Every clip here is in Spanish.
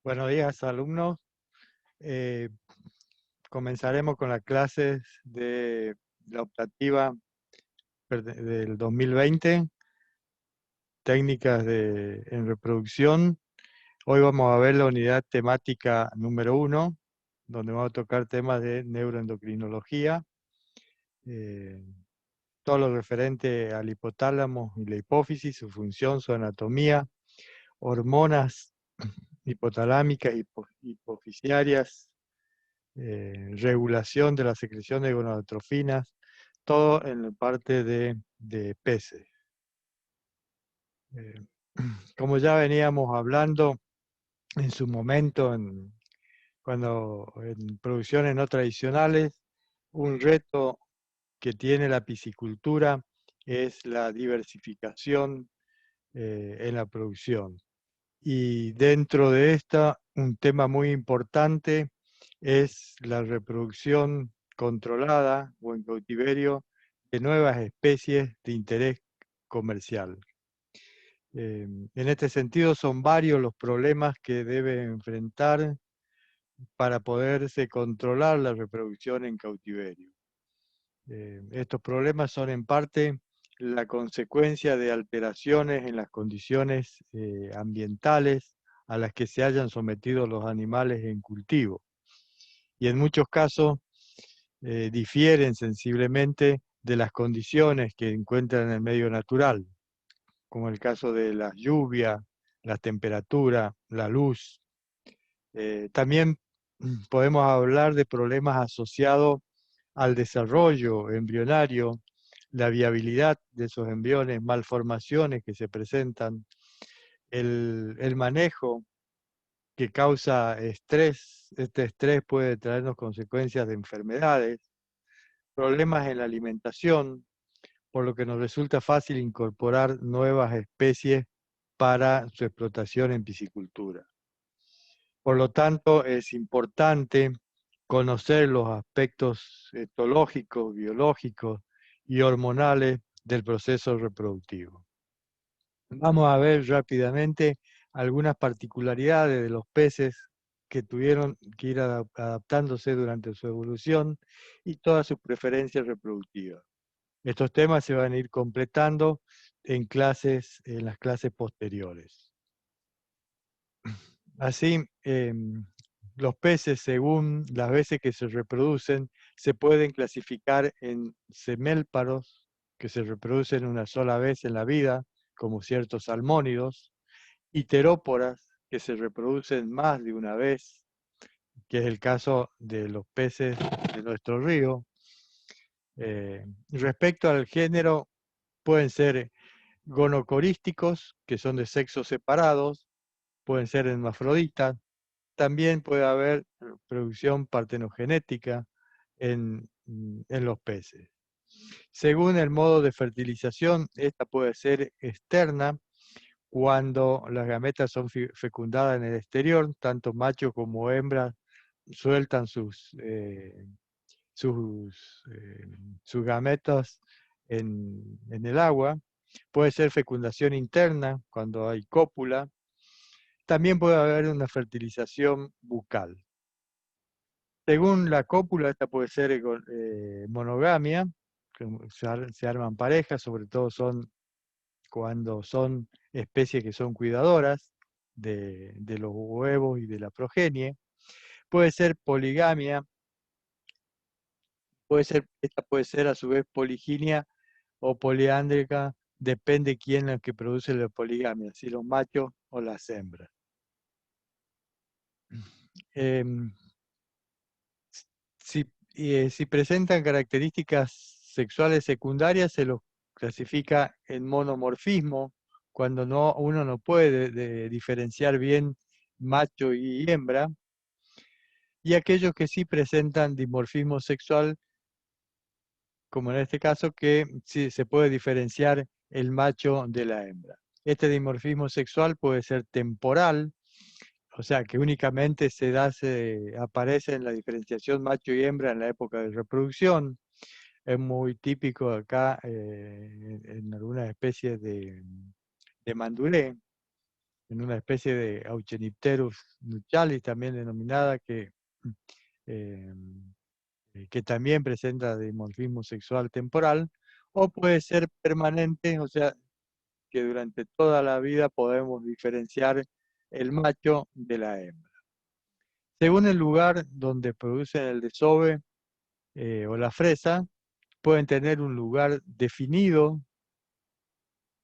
Buenos días, alumnos. Eh, Comenzaremos con las clases de la optativa del 2020, técnicas en reproducción. Hoy vamos a ver la unidad temática número 1, donde vamos a tocar temas de neuroendocrinología, eh, todo lo referente al hipotálamo y la hipófisis, su función, su anatomía, hormonas hipotalámicas y hipofisiarias, regulación de la secreción de gonadotrofinas, todo en la parte de peces. Eh, Como ya veníamos hablando en su momento, cuando en producciones no tradicionales, un reto que tiene la piscicultura es la diversificación en la producción. Y dentro de esta, un tema muy importante es la reproducción controlada o en cautiverio de nuevas especies de interés comercial. En este sentido, son varios los problemas que debe enfrentar para poderse controlar la reproducción en cautiverio. Estos problemas son en parte la consecuencia de alteraciones en las condiciones ambientales a las que se hayan sometido los animales en cultivo. Y en muchos casos difieren sensiblemente de las condiciones que encuentran en el medio natural, como el caso de la lluvia, la temperatura, la luz. También podemos hablar de problemas asociados al desarrollo embrionario, la viabilidad de esos embriones, malformaciones que se presentan, el manejo que causa estrés. Este estrés puede traernos consecuencias de enfermedades, problemas en la alimentación, por lo que nos resulta fácil incorporar nuevas especies para su explotación en piscicultura. Por lo tanto, es importante conocer los aspectos etológicos, biológicos y hormonales del proceso reproductivo. Vamos a ver rápidamente algunas particularidades de los peces que tuvieron que ir adaptándose durante su evolución y todas sus preferencias reproductivas. Estos temas se van a ir completando en las clases posteriores. Así, los peces, según las veces que se reproducen, se pueden clasificar en semélparos, que se reproducen una sola vez en la vida, como ciertos salmónidos, y teróporas, que se reproducen más de una vez, que es el caso de los peces de nuestro río. Respecto al género, pueden ser gonocorísticos, que son de sexos separados, pueden ser hermafroditas. También puede haber producción partenogenética en los peces. Según el modo de fertilización, esta puede ser externa, cuando las gametas son fecundadas en el exterior, tanto machos como hembras sueltan sus, eh, sus gametas en el agua. Puede ser fecundación interna, cuando hay cópula. También puede haber una fertilización bucal. Según la cópula, esta puede ser monogamia, que se arman parejas, sobre todo cuando son especies que son cuidadoras de los huevos y de la progenie. Puede ser poligamia, esta puede ser a su vez poliginia o poliándrica, depende quién es el que produce la poligamia, si los machos o las hembras. Em, si presentan características sexuales secundarias, se los clasifica en monomorfismo, cuando uno no puede diferenciar bien macho y hembra, y aquellos que sí presentan dimorfismo sexual, como en este caso, que sí se puede diferenciar el macho de la hembra. Este dimorfismo sexual puede ser temporal, o sea, que únicamente aparece en la diferenciación macho y hembra en la época de reproducción. Es muy típico acá en algunas especies de mandulé. en una especie de Auchenipterus nuchalis, también denominada, eh, que también presenta dimorfismo sexual temporal, o puede ser permanente, o sea, que durante toda la vida podemos diferenciar el macho de la hembra. Según el lugar donde producen el desove o la fresa, pueden tener un lugar definido,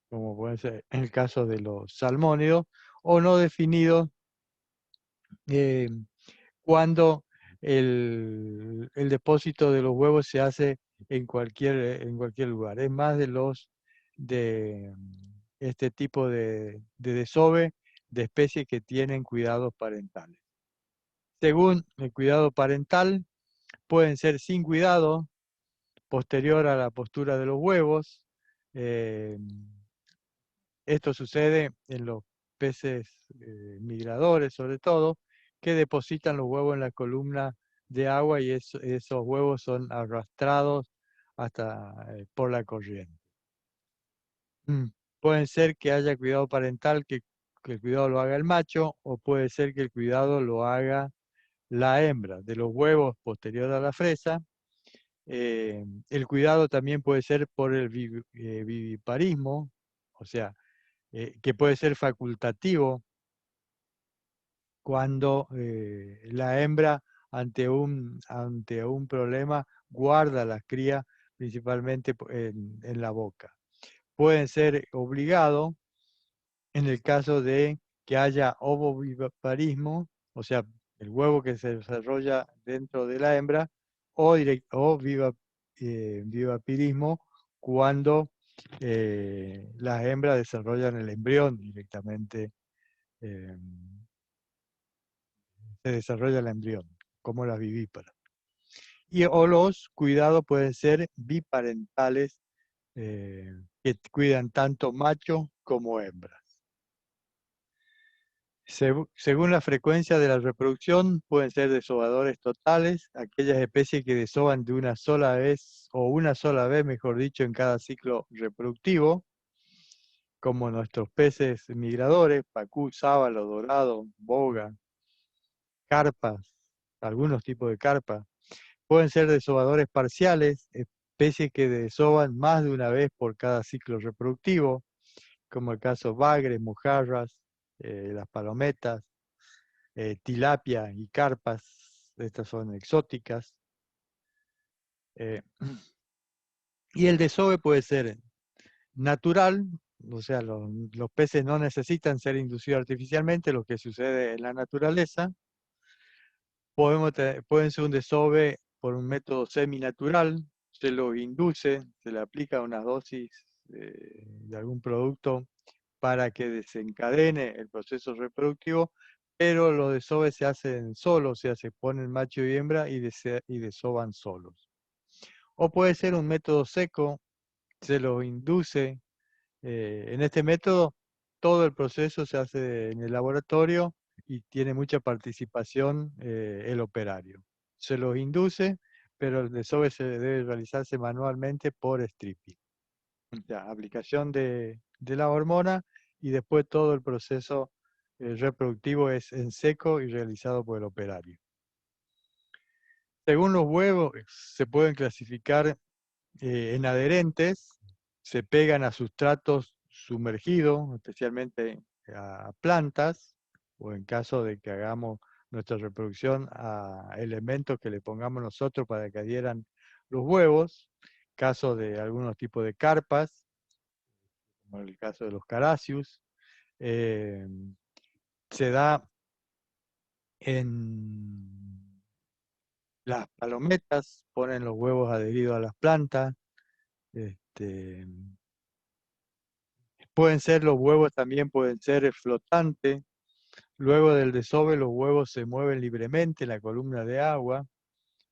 como puede ser en el caso de los salmónidos, o no definido, eh, cuando el depósito de los huevos se hace en cualquier lugar. Es más de este tipo de desove de especies que tienen cuidados parentales. Según el cuidado parental, pueden ser sin cuidado, posterior a la postura de los huevos. eh, Esto sucede en los peces migradores, sobre todo, que depositan los huevos en la columna de agua y esos huevos son arrastrados hasta por la corriente. Pueden ser que haya cuidado parental, que el cuidado lo haga el macho, o puede ser que el cuidado lo haga la hembra. De los huevos posterior a la fresa, el cuidado también puede ser por el viviparismo, o sea, que puede ser facultativo cuando la hembra ante un problema guarda las crías principalmente en la boca. Pueden ser obligados en el caso de que haya ovoviviparismo, o sea, el huevo que se desarrolla dentro de la hembra, o vivapirismo cuando las hembras desarrollan el embrión directamente, eh, se desarrolla el embrión, como las vivíparas. O los cuidados pueden ser biparentales, que cuidan tanto machos como hembras. Según la frecuencia de la reproducción, pueden ser desovadores totales, aquellas especies que desovan de una sola vez, o una sola vez, mejor dicho, en cada ciclo reproductivo, como nuestros peces migradores, pacú, sábalo, dorado, boga, carpas, algunos tipos de carpas. Pueden ser desovadores parciales, especies que desovan más de una vez por cada ciclo reproductivo, como el caso bagres, mojarras, las palometas, tilapia y carpas, estas son exóticas. Eh, y el desove puede ser natural, o sea, los peces no necesitan ser inducidos artificialmente, lo que sucede en la naturaleza. Pueden ser un desove por un método seminatural, se lo induce, se le aplica una dosis de algún producto para que desencadene el proceso reproductivo, pero los desoves se hacen solos, o sea, se ponen macho y hembra y desovan solos. O puede ser un método seco, se lo induce. En este método, todo el proceso se hace en el laboratorio y tiene mucha participación el operario. Se los induce, pero el desove se debe realizarse manualmente por stripping. Ya, aplicación de la hormona y después todo el proceso reproductivo es en seco y realizado por el operario. Según los huevos, se pueden clasificar en adherentes, se pegan a sustratos sumergidos, especialmente a plantas, o en caso de que hagamos nuestra reproducción a elementos que le pongamos nosotros para que adhieran los huevos, caso de algunos tipos de carpas, como en el caso de los caracius. eh, Se da en las palometas, ponen los huevos adheridos a las plantas. Este, los huevos también pueden ser flotantes. Luego del desove, los huevos se mueven libremente en la columna de agua,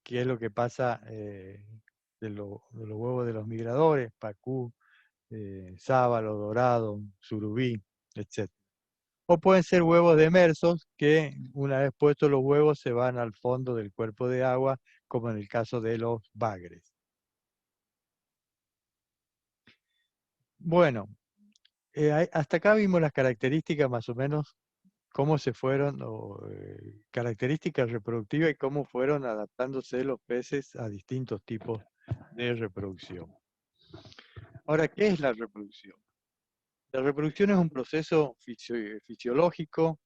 que es lo que pasa de los huevos de los migradores, pacú, sábalo, dorado, surubí, etc. O pueden ser huevos demersos que una vez puestos los huevos se van al fondo del cuerpo de agua, como en el caso de los bagres. Bueno, hasta acá vimos las características más o menos, cómo se fueron, características reproductivas y cómo fueron adaptándose los peces a distintos tipos de reproducción. Ahora, ¿qué es la reproducción? La reproducción es un proceso fisiológico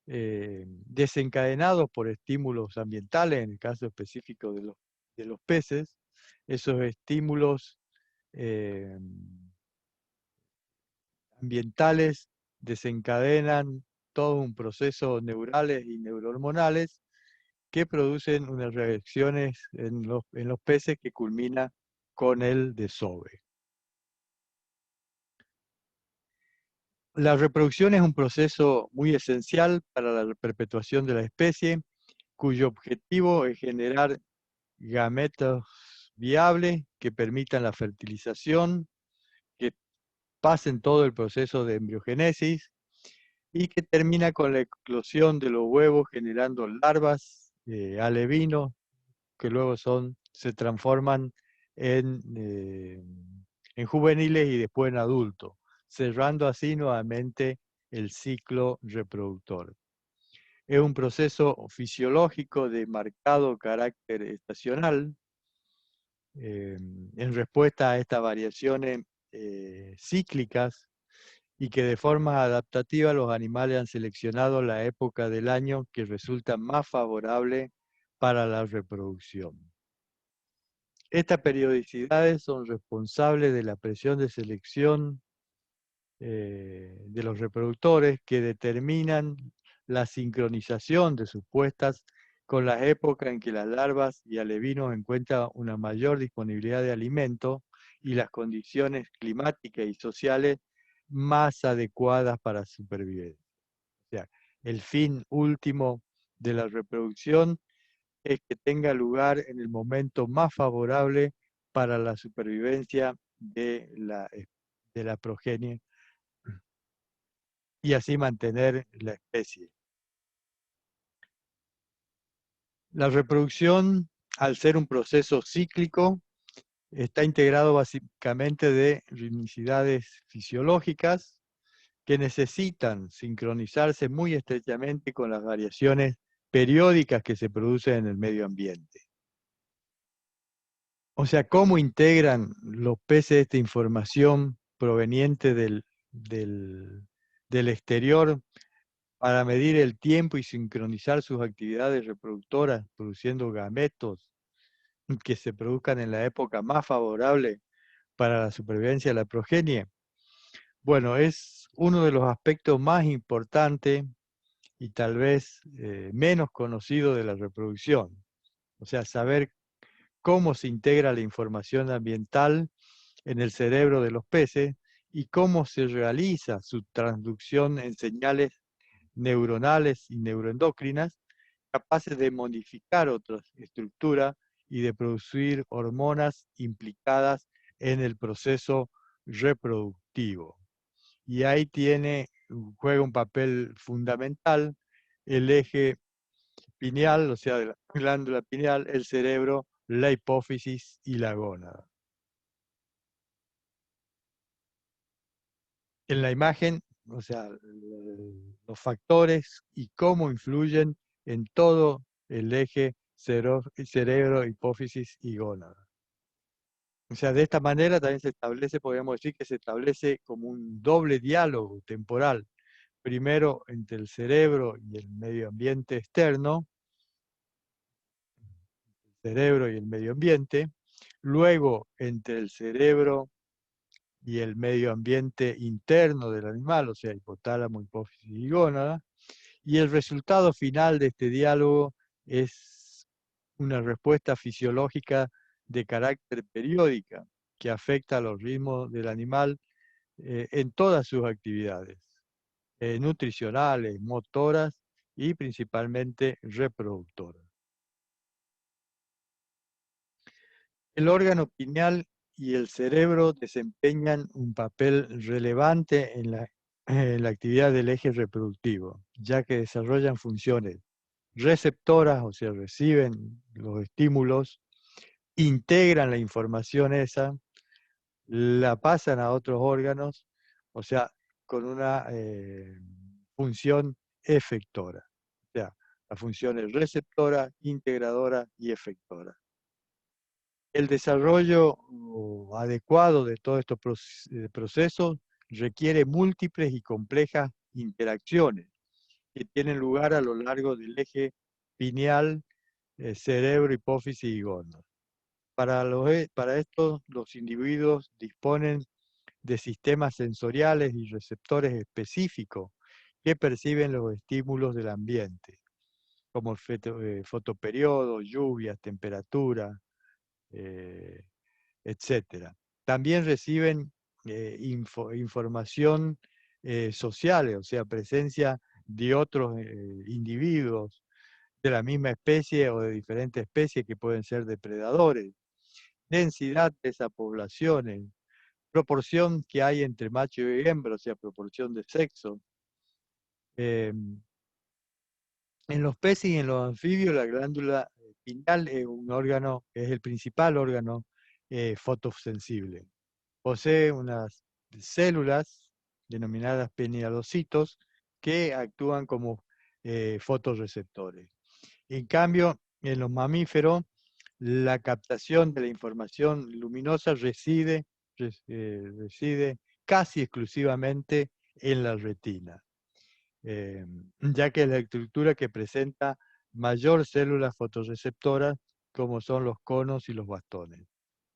desencadenado por estímulos ambientales, en el caso específico de los peces. Esos estímulos eh, ambientales desencadenan todo un proceso neurales y neurohormonales que producen unas reacciones en los peces que culmina con el desove. La reproducción es un proceso muy esencial para la perpetuación de la especie, cuyo objetivo es generar gametos viables que permitan la fertilización, que pasen todo el proceso de embriogénesis y que termina con la eclosión de los huevos generando larvas alevinos que luego se transforman en juveniles y después en adultos, cerrando así nuevamente el ciclo reproductor. Es un proceso fisiológico de marcado carácter estacional en respuesta a estas variaciones cíclicas y que de forma adaptativa los animales han seleccionado la época del año que resulta más favorable para la reproducción. Estas periodicidades son responsables de la presión de selección de los reproductores que determinan la sincronización de sus puestas con las épocas en que las larvas y alevinos encuentran una mayor disponibilidad de alimento y las condiciones climáticas y sociales más adecuadas para su supervivencia. O sea, el fin último de la reproducción es que tenga lugar en el momento más favorable para la supervivencia de la progenie y así mantener la especie. La reproducción, al ser un proceso cíclico, está integrado básicamente de ritmicidades fisiológicas que necesitan sincronizarse muy estrechamente con las variaciones periódicas que se producen en el medio ambiente. O sea, ¿cómo integran los peces esta información proveniente del exterior para medir el tiempo y sincronizar sus actividades reproductoras, produciendo gametos que se produzcan en la época más favorable para la supervivencia de la progenie? Bueno, es uno de los aspectos más importantes y tal vez menos conocido de la reproducción. O sea, saber cómo se integra la información ambiental en el cerebro de los peces y cómo se realiza su transducción en señales neuronales y neuroendocrinas capaces de modificar otras estructuras y de producir hormonas implicadas en el proceso reproductivo. Y ahí juega un papel fundamental el eje pineal, o sea, de la glándula pineal, el cerebro, la hipófisis y la gónada. En la imagen, o sea, los factores y cómo influyen en todo el eje cerebro, hipófisis y gónada. O sea, de esta manera también se establece, podríamos decir que se establece como un doble diálogo temporal, primero entre el cerebro y el medio ambiente externo, cerebro y el medio ambiente, luego entre el cerebro y el medio ambiente interno del animal, o sea, hipotálamo, hipófisis y gónada, y el resultado final de este diálogo es una respuesta fisiológica de carácter periódica que afecta a los ritmos del animal en todas sus actividades, nutricionales, motoras y principalmente reproductoras. El órgano pineal y el cerebro desempeñan un papel relevante en la actividad del eje reproductivo, ya que desarrollan funciones receptoras, o sea, reciben los estímulos, integran la información esa, la pasan a otros órganos, o sea, con una función efectora. O sea, la función es receptora, integradora y efectora. El desarrollo adecuado de todos estos procesos requiere múltiples y complejas interacciones que tienen lugar a lo largo del eje pineal, cerebro, hipófisis y gónadas. Para esto, los individuos disponen de sistemas sensoriales y receptores específicos que perciben los estímulos del ambiente, como el fotoperiodo, lluvias, temperatura, etc. También reciben información social, o sea, presencia de otros individuos de la misma especie o de diferentes especies que pueden ser depredadores, densidad de esas poblaciones, proporción que hay entre macho y hembra, o sea, proporción de sexo. En los peces y en los anfibios, la glándula pineal es un órgano, es el principal órgano fotosensible. Posee unas células denominadas pinealocitos que actúan como fotorreceptores. En cambio, en los mamíferos, la captación de la información luminosa reside casi exclusivamente en la retina, ya que es la estructura que presenta mayor células fotorreceptoras, como son los conos y los bastones.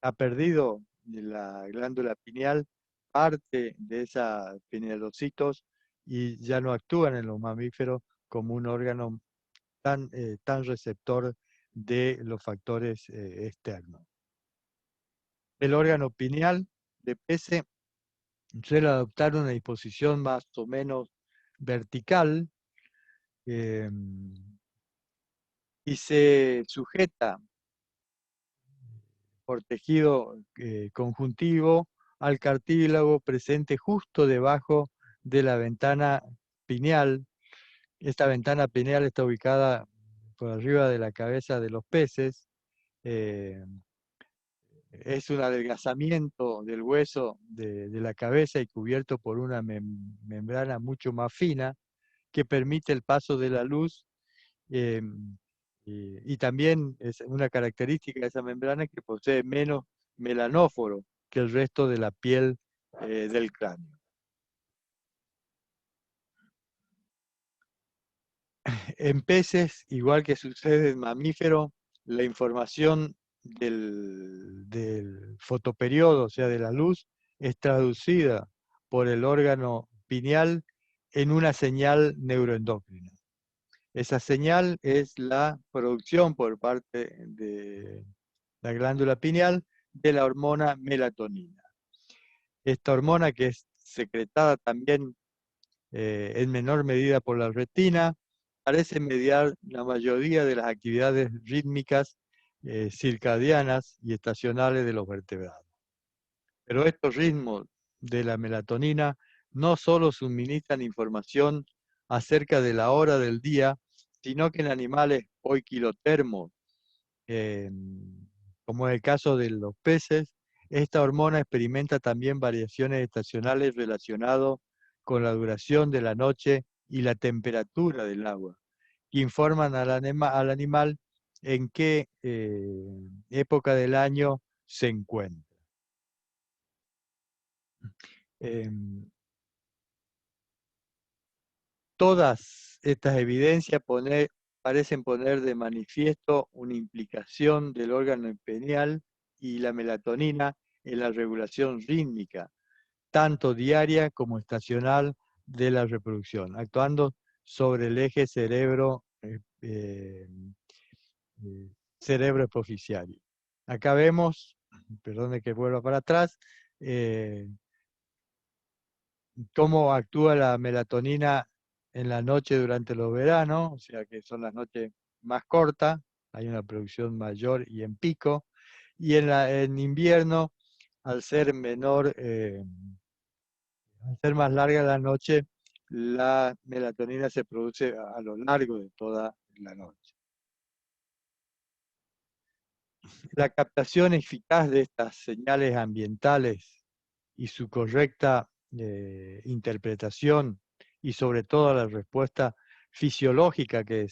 Ha perdido la glándula pineal parte de esos pinealocitos y ya no actúan en los mamíferos como un órgano tan receptor de los factores externos. El órgano pineal de peces suele adoptar una disposición más o menos vertical y se sujeta por tejido conjuntivo al cartílago presente justo debajo de la ventana pineal. Esta ventana pineal está ubicada por arriba de la cabeza de los peces. Es un adelgazamiento del hueso de la cabeza y cubierto por una membrana mucho más fina que permite el paso de la luz, eh, y también es una característica de esa membrana que posee menos melanóforo que el resto de la piel del cráneo. En peces, igual que sucede en mamíferos, la información del fotoperiodo, o sea, de la luz, es traducida por el órgano pineal en una señal neuroendocrina. Esa señal es la producción por parte de la glándula pineal de la hormona melatonina. Esta hormona, que es secretada también en menor medida por la retina, parece mediar la mayoría de las actividades rítmicas circadianas y estacionales de los vertebrados. Pero estos ritmos de la melatonina no solo suministran información acerca de la hora del día, sino que en animales oikilotermos, eh, como es el caso de los peces, esta hormona experimenta también variaciones estacionales relacionadas con la duración de la noche y la temperatura del agua, que informan al animal en qué época del año se encuentra. Em, Todas estas evidencias parecen poner de manifiesto una implicación del órgano pineal y la melatonina en la regulación rítmica, tanto diaria como estacional de la reproducción, actuando sobre el eje cerebro epofisiario. Acá vemos, perdón que vuelva para atrás, cómo actúa la melatonina en la noche durante los veranos, o sea que son las noches más cortas, hay una producción mayor y en pico, y en invierno, al ser menor, al ser más larga la noche, la melatonina se produce a lo largo de toda la noche. La captación eficaz de estas señales ambientales y su correcta interpretación y sobre todo a la respuesta fisiológica que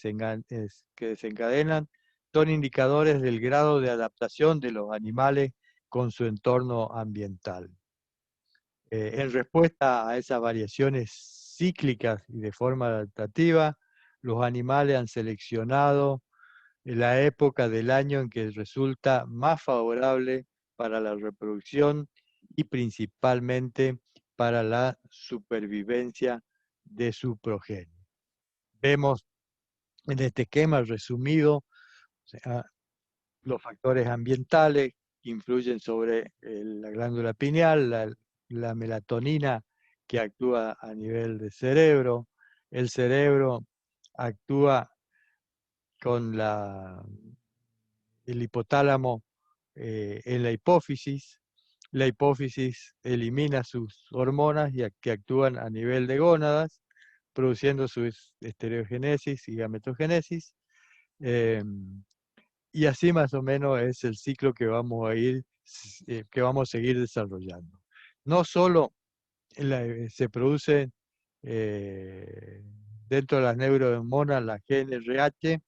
desencadenan, son indicadores del grado de adaptación de los animales con su entorno ambiental. En respuesta a esas variaciones cíclicas y de forma adaptativa, los animales han seleccionado la época del año en que resulta más favorable para la reproducción y principalmente para la supervivencia de su progenie. Vemos en este esquema resumido, o sea, los factores ambientales que influyen sobre la glándula pineal, la melatonina que actúa a nivel de cerebro, el cerebro actúa con el hipotálamo en la hipófisis elimina sus hormonas que actúan a nivel de gónadas, produciendo su estereogénesis y gametogénesis. Y así más o menos es el ciclo que vamos que vamos a seguir desarrollando. No solo se produce dentro de las neurohormonas la GnRH,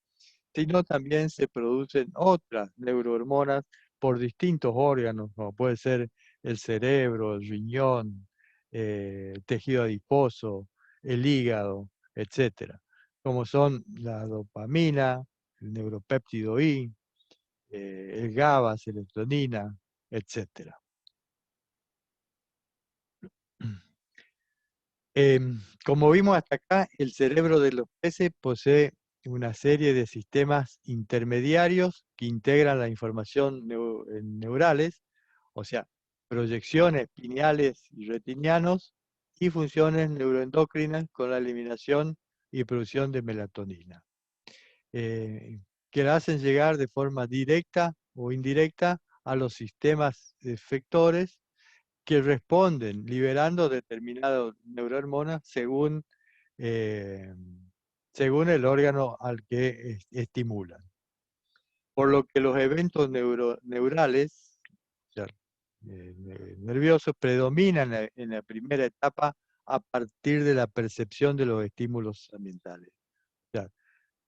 sino también se producen otras neurohormonas por distintos órganos, como puede ser el cerebro, el riñón, el tejido adiposo, el hígado, etcétera, como son la dopamina, el neuropéptido I, el GABA, serotonina, etcétera. Como vimos hasta acá, el cerebro de los peces posee una serie de sistemas intermediarios que integran la información neurales, o sea, proyecciones pineales y retinianos y funciones neuroendocrinas con la eliminación y producción de melatonina, que la hacen llegar de forma directa o indirecta a los sistemas efectores que responden liberando determinadas neurohormonas según el órgano al que estimulan. Por lo que los eventos neurales, o sea, nerviosos, predominan en la primera etapa a partir de la percepción de los estímulos ambientales. O sea,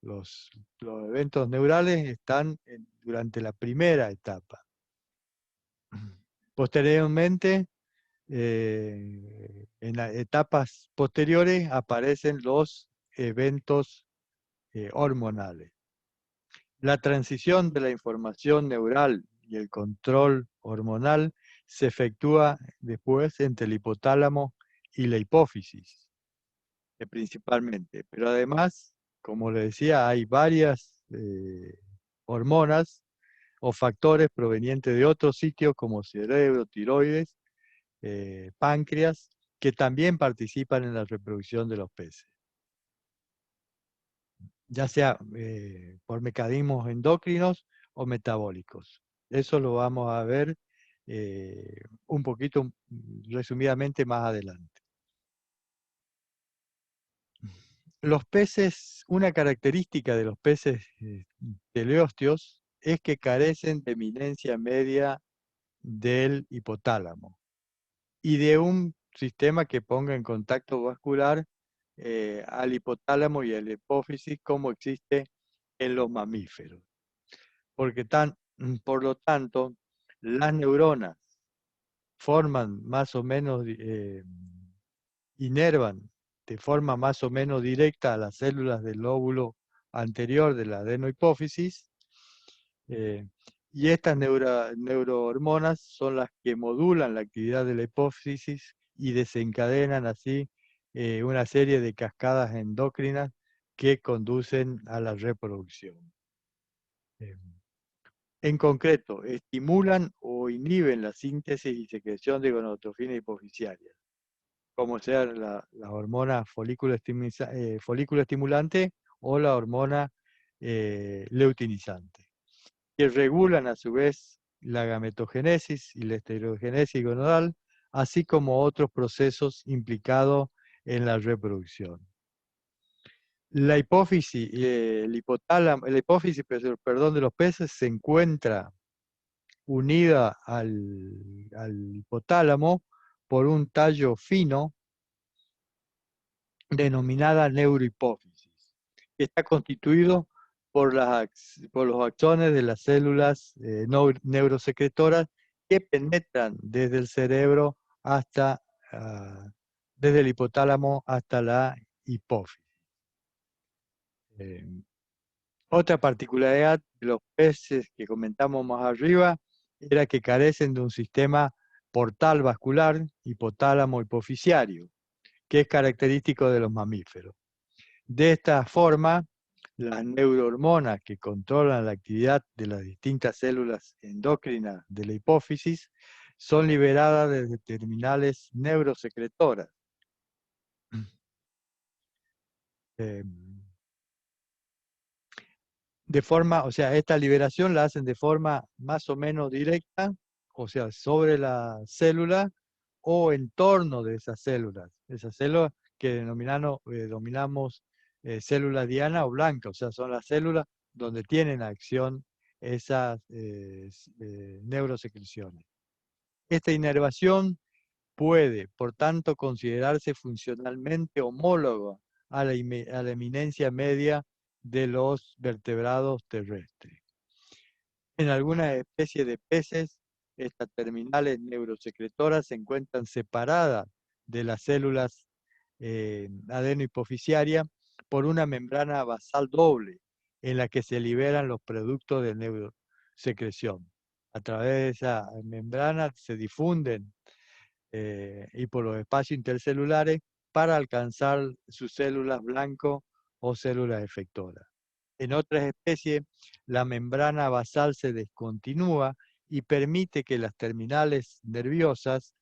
los eventos neurales están durante la primera etapa. Posteriormente, en las etapas posteriores aparecen los eventos hormonales. La transición de la información neural y el control hormonal se efectúa después entre el hipotálamo y la hipófisis, principalmente. Pero además, como le decía, hay varias hormonas o factores provenientes de otros sitios como cerebro, tiroides, páncreas, que también participan en la reproducción de los peces, ya sea por mecanismos endocrinos o metabólicos. Eso lo vamos a ver un poquito resumidamente más adelante. Los peces, una característica de los peces teleósteos es que carecen de eminencia media del hipotálamo y de un sistema que ponga en contacto vascular al hipotálamo y a la hipófisis como existe en los mamíferos. Por lo tanto, las neuronas forman más o menos, inervan de forma más o menos directa a las células del lóbulo anterior de la adenohipófisis, y estas neurohormonas son las que modulan la actividad de la hipófisis y desencadenan así una serie de cascadas endocrinas que conducen a la reproducción. En concreto, estimulan o inhiben la síntesis y secreción de gonadotrofinas hipofisiarias, como sea la hormona folículo estimulante o la hormona leutinizante, que regulan a su vez la gametogénesis y la estereogénesis gonadal, así como otros procesos implicados en la reproducción. La hipófisis, la hipófisis, perdón, de los peces se encuentra unida al hipotálamo por un tallo fino denominada neurohipófisis, que está constituido por los axones de las células neurosecretoras que penetran desde el cerebro hasta, desde el hipotálamo hasta la hipófisis. Otra particularidad de los peces que comentamos más arriba era que carecen de un sistema portal vascular hipotálamo hipofisiario, que es característico de los mamíferos. De esta forma, las neurohormonas que controlan la actividad de las distintas células endócrinas de la hipófisis son liberadas desde terminales neurosecretoras. De forma, o sea, esta liberación la hacen de forma más o menos directa, o sea, sobre la célula o en torno de esas células que denominamos células diana o blanca, o sea, son las células donde tienen acción esas neurosecreciones. Esta inervación puede, por tanto, considerarse funcionalmente homóloga a la eminencia media de los vertebrados terrestres. En algunas especies de peces, estas terminales neurosecretoras se encuentran separadas de las células adenohipofisiarias por una membrana basal doble en la que se liberan los productos de neurosecreción. A través de esa membrana se difunden y por los espacios intercelulares para alcanzar sus células blanco o células efectoras. En otras especies, la membrana basal se descontinúa y permite que las terminales nerviosas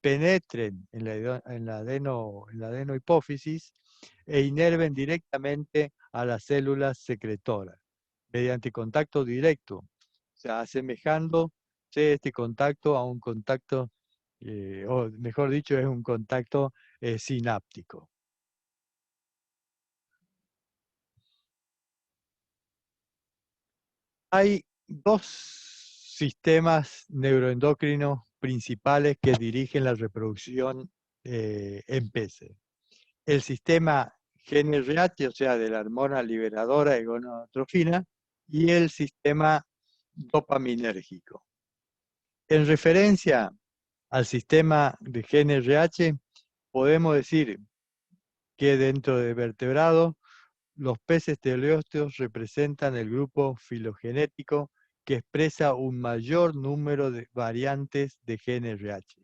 penetren en la adenohipófisis e inerven directamente a las células secretoras mediante contacto directo, o sea, asemejándose este contacto a un contacto, o mejor dicho, es un contacto sináptico. Hay dos sistemas neuroendocrinos principales que dirigen la reproducción en peces. El sistema GnRH, o sea, de la hormona liberadora de gonadotrofina, y el sistema dopaminérgico. En referencia al sistema de GnRH, podemos decir que dentro de vertebrados, los peces teleósteos representan el grupo filogenético que expresa un mayor número de variantes de GnRH.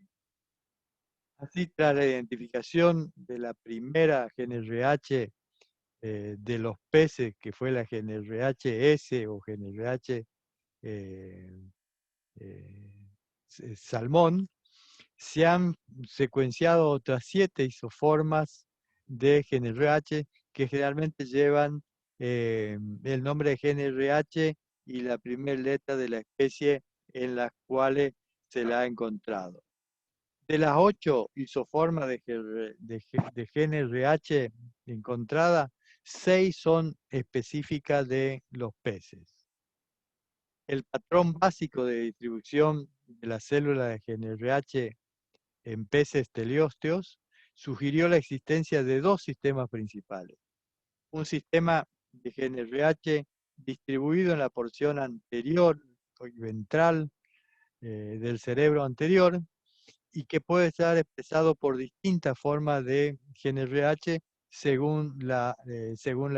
Así, tras la identificación de la primera GnRH de los peces, que fue la GnRH-S o GnRH salmón, se han secuenciado otras 7 isoformas de GnRH que generalmente llevan el nombre de GnRH y la primera letra de la especie en las cuales se la ha encontrado. De las 8 isoformas de GnRH encontradas, 6 son específicas de los peces. El patrón básico de distribución de la célula de GnRH en peces teleósteos sugirió la existencia de dos sistemas principales. Un sistema de GnRH distribuido en la porción anterior y ventral del cerebro anterior y que puede estar expresado por distintas formas de GnRH según la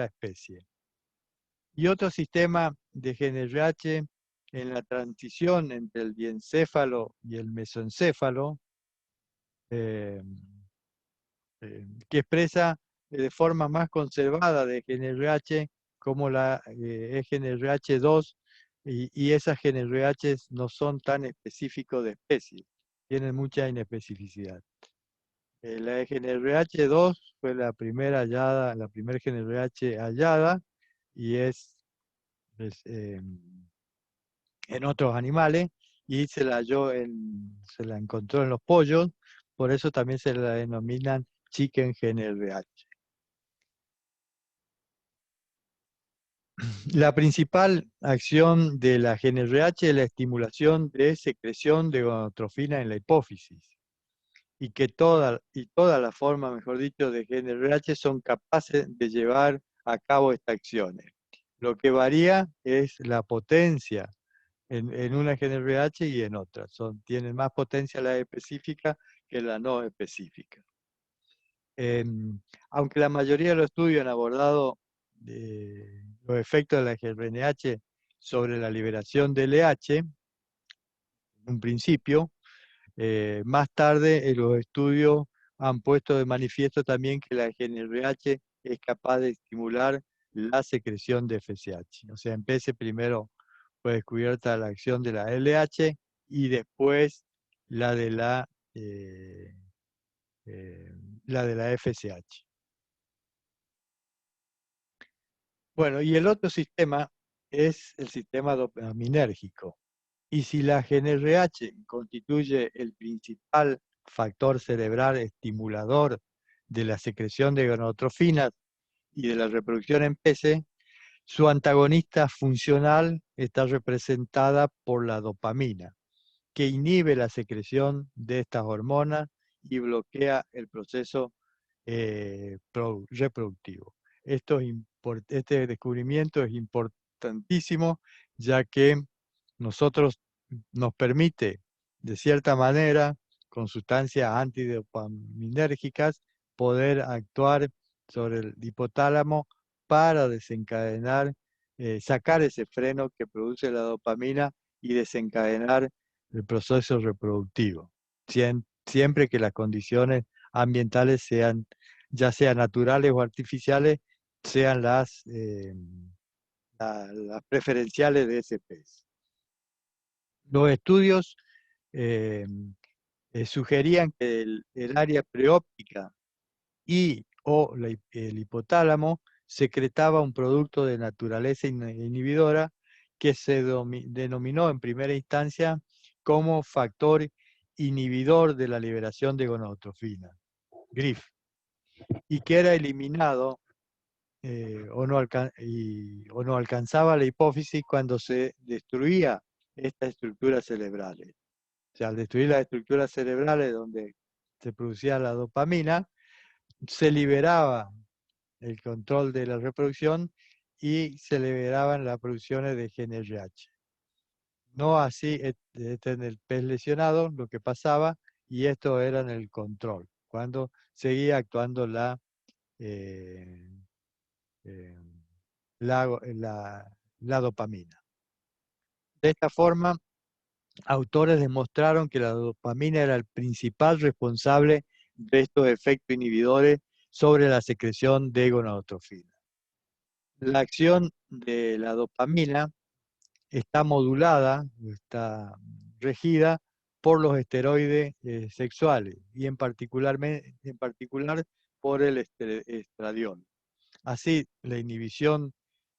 especie. Y otro sistema de GnRH en la transición entre el diencéfalo y el mesoencéfalo, que expresa de forma más conservada de GnRH como la GnRH2, y esas GnRH no son tan específicos de especies, tienen mucha inespecificidad. La GnRH2 fue la primera hallada, la primera GnRH hallada, y es en otros animales, y se la encontró en los pollos, por eso también se la denominan chicken GnRH. La principal acción de la GnRH es la estimulación de secreción de gonadotrofina en la hipófisis. y que todas las formas, mejor dicho, de GNRH son capaces de llevar a cabo estas acciones. Lo que varía es la potencia en una GNRH y en otras. Tienen más potencia la específica que la no específica. Aunque la mayoría de los estudios han abordado los efectos de la GNRH sobre la liberación de LH, en un principio, más tarde los estudios han puesto de manifiesto también que la GNRH es capaz de estimular la secreción de FSH. O sea, en PC primero fue descubierta la acción de la LH y después la de la FSH. Bueno, y el otro sistema es el sistema dopaminérgico. Y si la GNRH constituye el principal factor cerebral estimulador de la secreción de gonadotrofinas y de la reproducción en peces, su antagonista funcional está representada por la dopamina, que inhibe la secreción de estas hormonas y bloquea el proceso reproductivo. Este descubrimiento es importantísimo, ya que nos permite, de cierta manera, con sustancias antidopaminérgicas, poder actuar sobre el hipotálamo para desencadenar, sacar ese freno que produce la dopamina y desencadenar el proceso reproductivo, siempre que las condiciones ambientales sean, ya sean naturales o artificiales, sean las preferenciales de ese pez. Los estudios eh, sugerían que el área preóptica y o el hipotálamo secretaba un producto de naturaleza inhibidora que se denominó en primera instancia como factor inhibidor de la liberación de gonadotrofina, GRIF, y que era eliminado o no alcanzaba la hipófisis cuando se destruía estas estructuras cerebrales. O sea, al destruir las estructuras cerebrales donde se producía la dopamina, se liberaba el control de la reproducción y se liberaban las producciones de GNRH. No así en el pez lesionado, lo que pasaba, y esto era en el control, cuando seguía actuando eh, eh, la dopamina. De esta forma, autores demostraron que la dopamina era el principal responsable de estos efectos inhibidores sobre la secreción de gonadotrofina. La acción de la dopamina está modulada, está regida por los esteroides sexuales y en particular por el estradiol. Así, la inhibición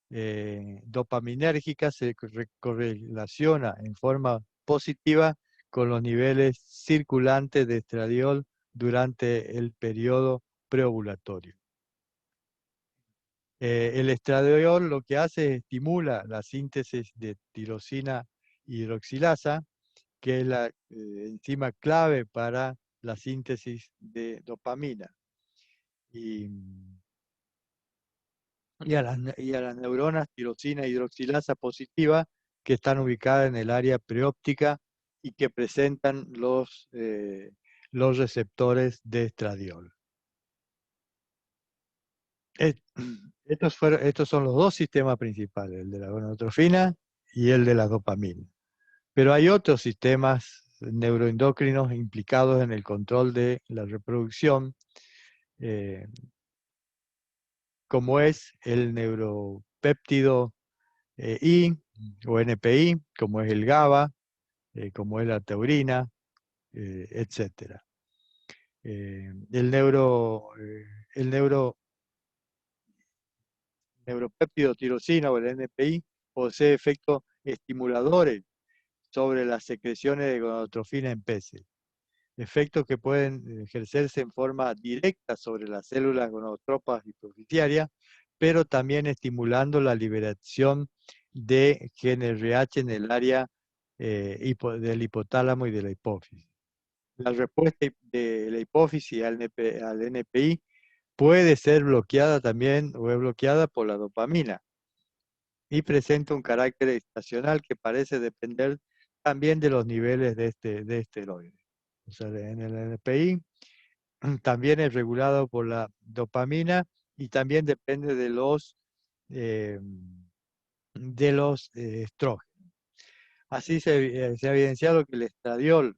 dopaminérgica se correlaciona en forma positiva con los niveles circulantes de estradiol durante el periodo preovulatorio. El estradiol lo que hace es estimula la síntesis de tirosina hidroxilasa, que es la enzima clave para la síntesis de dopamina. Y a las neuronas tirosina hidroxilasa positiva que están ubicadas en el área preóptica y que presentan los receptores de estradiol. Estos son los dos sistemas principales, el de la gonadotrofina y el de la dopamina. Pero hay otros sistemas neuroendocrinos implicados en el control de la reproducción, eh, como es el neuropéptido I o NPI, como es el GABA, como es la taurina, etc. El neuropéptido tirosina o el NPI posee efectos estimuladores sobre las secreciones de gonadotrofina en peces, efectos que pueden ejercerse en forma directa sobre las células gonadotropas hipofisiarias, pero también estimulando la liberación de GNRH en el área del hipotálamo y de la hipófisis. la respuesta de la hipófisis al NPI puede ser bloqueada también o es bloqueada por la dopamina y presenta un carácter estacional que parece depender también de los niveles de esteroide. O sea, en el NPI también es regulado por la dopamina y también depende eh, de los estrógenos. Así se ha evidenciado que el estradiol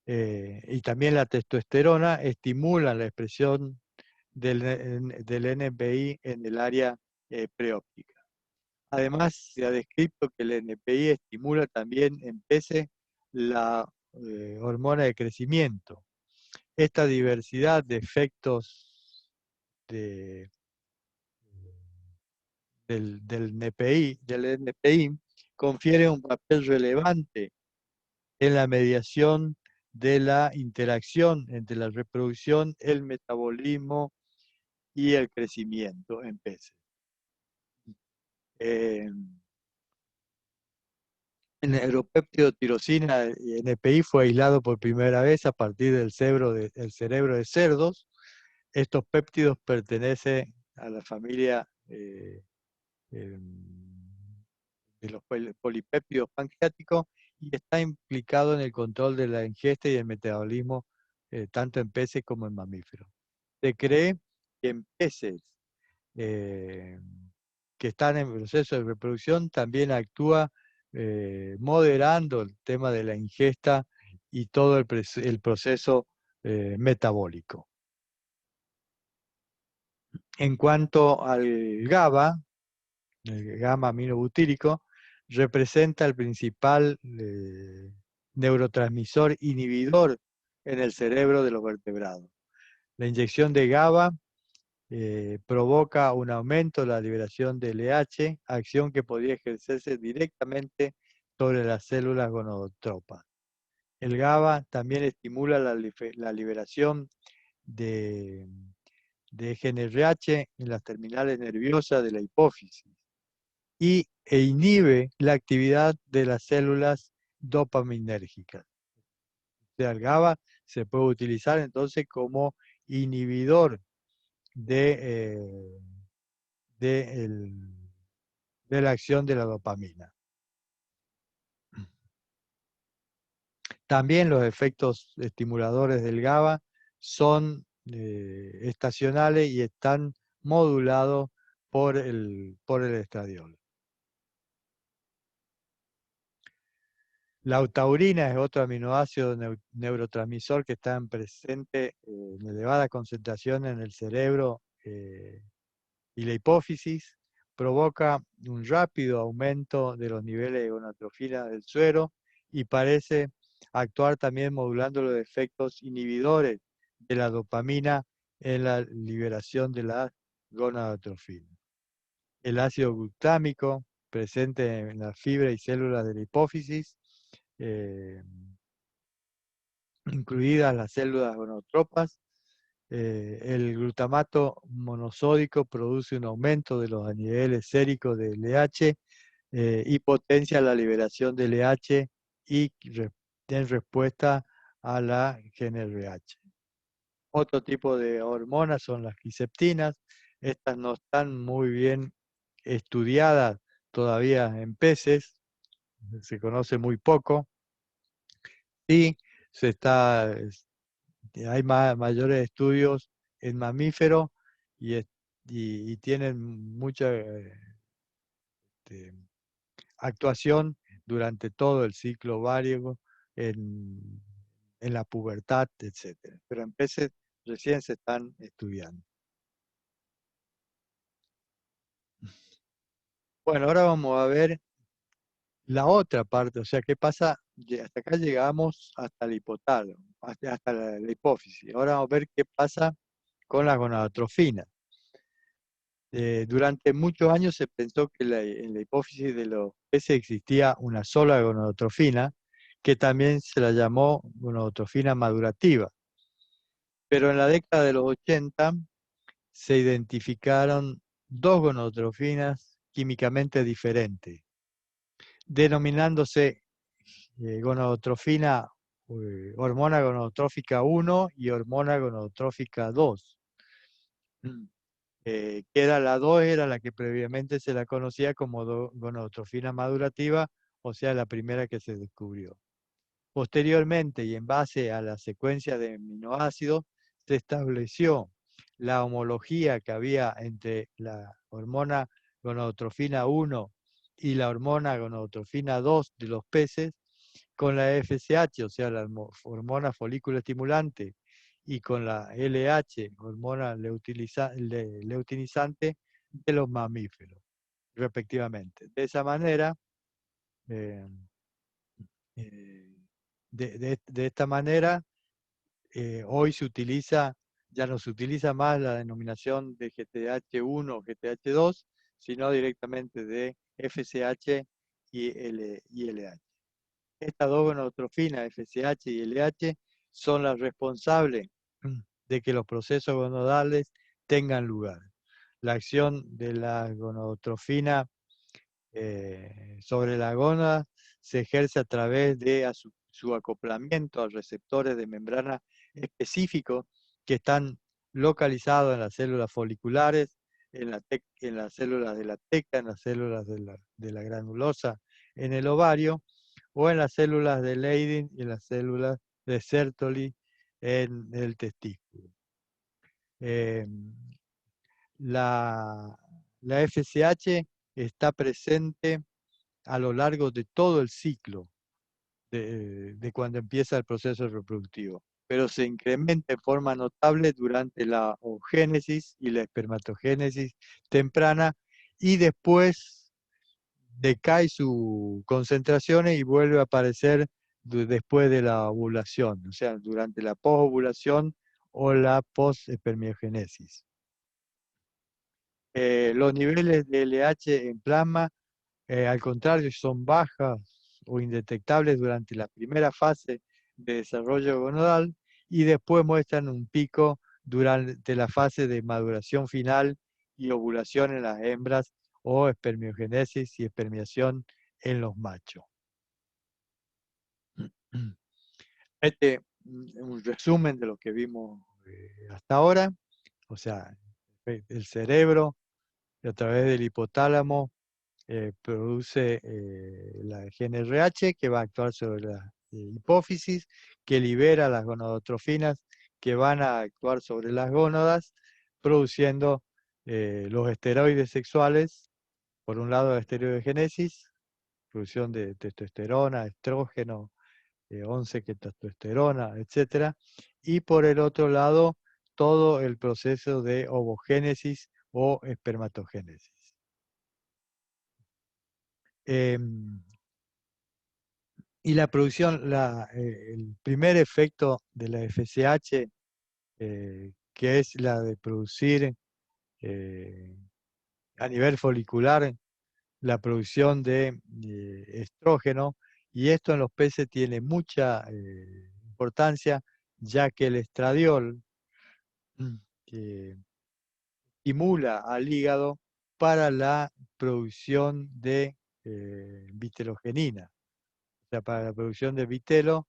y también la testosterona estimulan la expresión del NPI en el área preóptica. Además, se ha descrito que el NPI estimula también en peces la hormona de crecimiento. Esta diversidad de efectos de, del NPI confiere un papel relevante en la mediación de la interacción entre la reproducción, el metabolismo y el crecimiento en peces. El neuropéptido tirosina NPI fue aislado por primera vez a partir del cerebro de cerdos. Estos péptidos pertenecen a la familia de los polipéptidos pancreáticos y está implicado en el control de la ingesta y el metabolismo tanto en peces como en mamíferos. Se cree que en peces que están en proceso de reproducción también actúa moderando el tema de la ingesta y todo el proceso metabólico. En cuanto al GABA, el gamma aminobutírico, representa el principal neurotransmisor inhibidor en el cerebro de los vertebrados. La inyección de GABA provoca un aumento de la liberación de LH, acción que podría ejercerse directamente sobre las células gonadotropas. El GABA también estimula la liberación de GnRH en las terminales nerviosas de la hipófisis e inhibe la actividad de las células dopaminérgicas. O sea, el GABA se puede utilizar entonces como inhibidor de, de la acción de la dopamina. También los efectos estimuladores del GABA son estacionales y están modulados por el estradiol. La taurina es otro aminoácido neurotransmisor que está presente en elevada concentración en el cerebro y la hipófisis. Provoca un rápido aumento de los niveles de gonadotrofina del suero y parece actuar también modulando los efectos inhibidores de la dopamina en la liberación de la gonadotrofina. El ácido glutámico presente en la fibra y células de la hipófisis, incluidas las células gonadotropas. El glutamato monosódico produce un aumento de los niveles séricos de LH y potencia la liberación de LH y en respuesta a la GnRH. Otro tipo de hormonas son las quiseptinas. Estas no están muy bien estudiadas todavía en peces, se conoce muy poco. Sí, hay mayores estudios en mamíferos y tienen mucha actuación durante todo el ciclo ovárico, en, en la pubertad, etc. Pero en peces recién se están estudiando. Bueno, ahora vamos a ver la otra parte, o sea, qué pasa, hasta acá llegamos hasta el hipotálamo, hasta la hipófisis. Ahora vamos a ver qué pasa con la gonadotrofina. Durante muchos años se pensó que en la hipófisis de los peces existía una sola gonadotrofina, que también se la llamó gonadotrofina madurativa. Pero en la década de los 80 se identificaron dos gonadotrofinas químicamente diferentes, denominándose gonadotrofina hormona gonadotrófica 1 y hormona gonadotrófica 2. Que era la 2, era la que previamente se la conocía como gonadotrofina madurativa, o sea, la primera que se descubrió. Posteriormente, y en base a la secuencia de aminoácidos, se estableció la homología que había entre la hormona gonadotrofina 1 y la hormona gonadotrofina 2 de los peces con la FSH, o sea, la hormona folículo estimulante, y con la LH, hormona leutinizante de los mamíferos, respectivamente. De esa manera, eh, eh, de esta manera, hoy se utiliza, ya no se utiliza más la denominación de GTH1 o GTH2, sino directamente de FSH y LH. Estas dos gonadotrofinas, FSH y LH, son las responsables de que los procesos gonadales tengan lugar. La acción de la gonadotrofina sobre la gónada se ejerce a través de su acoplamiento a receptores de membrana específicos que están localizados en las células foliculares, en las células de la teca, en las células de la granulosa, en el ovario, o en las células de Leydig y en las células de Sertoli en el testículo. Eh, la FSH está presente a lo largo de todo el ciclo de cuando empieza el proceso reproductivo, pero se incrementa en forma notable durante la oogénesis y la espermatogénesis temprana, y después decae su concentración y vuelve a aparecer después de la ovulación, o sea, durante la posovulación o la posespermiogénesis. Los niveles de LH en plasma, al contrario, son bajas o indetectables durante la primera fase de desarrollo gonadal y después muestran un pico durante la fase de maduración final y ovulación en las hembras o espermiogénesis y espermiación en los machos. Este es un resumen de lo que vimos hasta ahora, o sea, el cerebro a través del hipotálamo produce la GnRH que va a actuar sobre la hipófisis, que libera las gonadotrofinas que van a actuar sobre las gónadas, produciendo los esteroides sexuales, por un lado la esteroidogénesis, producción de testosterona, estrógeno, 11 que testosterona, etc. Y por el otro lado, todo el proceso de ovogénesis o espermatogénesis. Y la producción, el primer efecto de la FSH, que es la de producir a nivel folicular la producción de estrógeno, y esto en los peces tiene mucha importancia, ya que el estradiol que estimula al hígado para la producción de vitelogenina, o sea, para la producción de vitelo,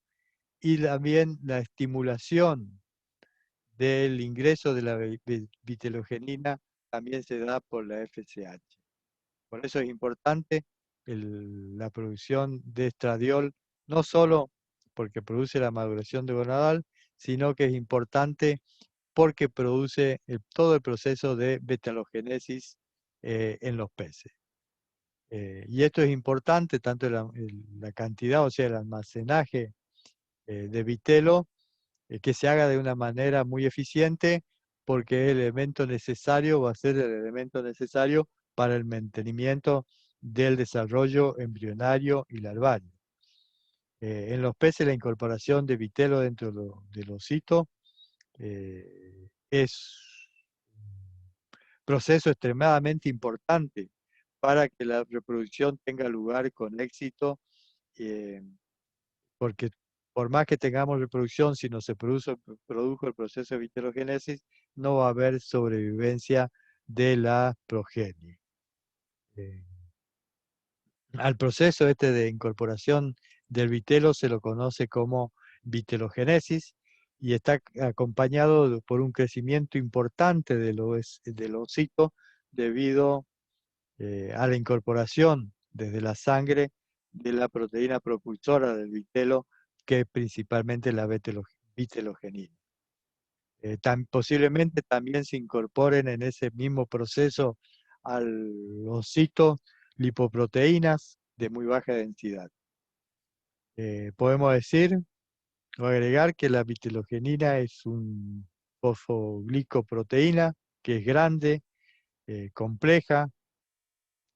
y también la estimulación del ingreso de la vitelogenina también se da por la FSH. Por eso es importante la producción de estradiol, no solo porque produce la maduración de gonadal, sino que es importante porque produce todo el proceso de betalogénesis en los peces. Y esto es importante, tanto la cantidad, o sea, el almacenaje de vitelo, que se haga de una manera muy eficiente, porque el elemento necesario va a ser el elemento necesario para el mantenimiento del desarrollo embrionario y larvario. En los peces, la incorporación de vitelo dentro del ocito es un proceso extremadamente importante para que la reproducción tenga lugar con éxito, eh, porque por más que tengamos reproducción, si no se produjo el proceso de vitelogénesis, no va a haber sobrevivencia de la progenie. Al proceso este de incorporación del vitelo se lo conoce como vitelogénesis y está acompañado por un crecimiento importante del ovocito debido a la incorporación desde la sangre de la proteína propulsora del vitelo, que es principalmente la vitelogenina. Posiblemente también se incorporen en ese mismo proceso al ovocito lipoproteínas de muy baja densidad. Podemos decir o agregar que la vitelogenina es un fosfoglicoproteína que es grande, compleja,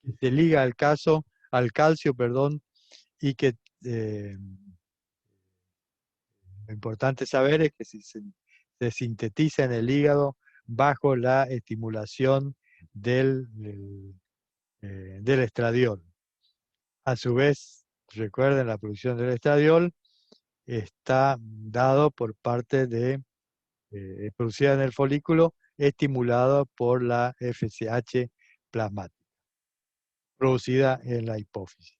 que se liga al calcio, perdón, y que eh, lo importante saber es que si se sintetiza en el hígado bajo la estimulación del estradiol. A su vez, recuerden, la producción del estradiol está dado por parte producida en el folículo, estimulado por la FSH plasmática, producida en la hipófisis.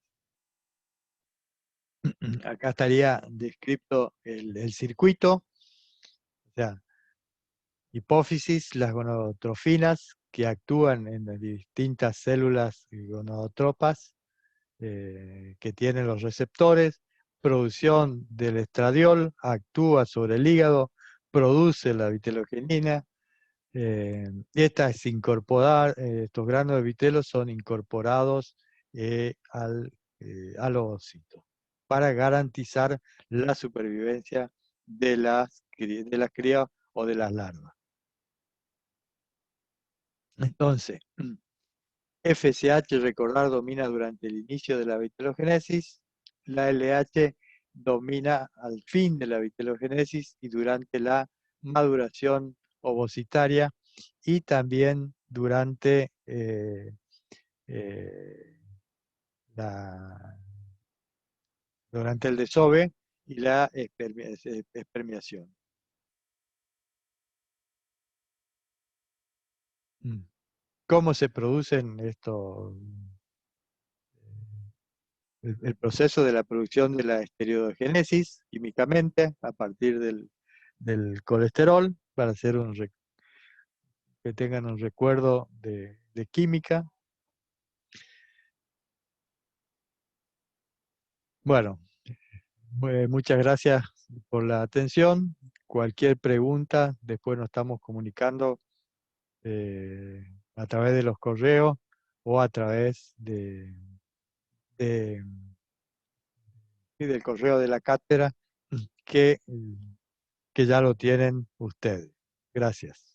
Acá estaría descrito el circuito, o sea, hipófisis, las gonadotrofinas que actúan en las distintas células gonadotropas que tienen los receptores, producción del estradiol, actúa sobre el hígado, produce la vitelogenina, y estos granos de vitelo son incorporados al ovocito para garantizar la supervivencia de las crías o de las larvas. Entonces, FSH, recordar, domina durante el inicio de la vitelogénesis, la LH domina al fin de la vitelogénesis y durante la maduración ovocitaria y también eh, la- durante el desove y la espermiación. Mm. ¿Cómo se producen estos? El proceso de la producción de la esteroidogénesis químicamente a partir del colesterol, para hacer que tengan un recuerdo de química. Bueno, muchas gracias por la atención. Cualquier pregunta, después nos estamos comunicando eh, a través de los correos o a través de- sí, del correo de la cátedra que, que ya lo tienen ustedes. Gracias.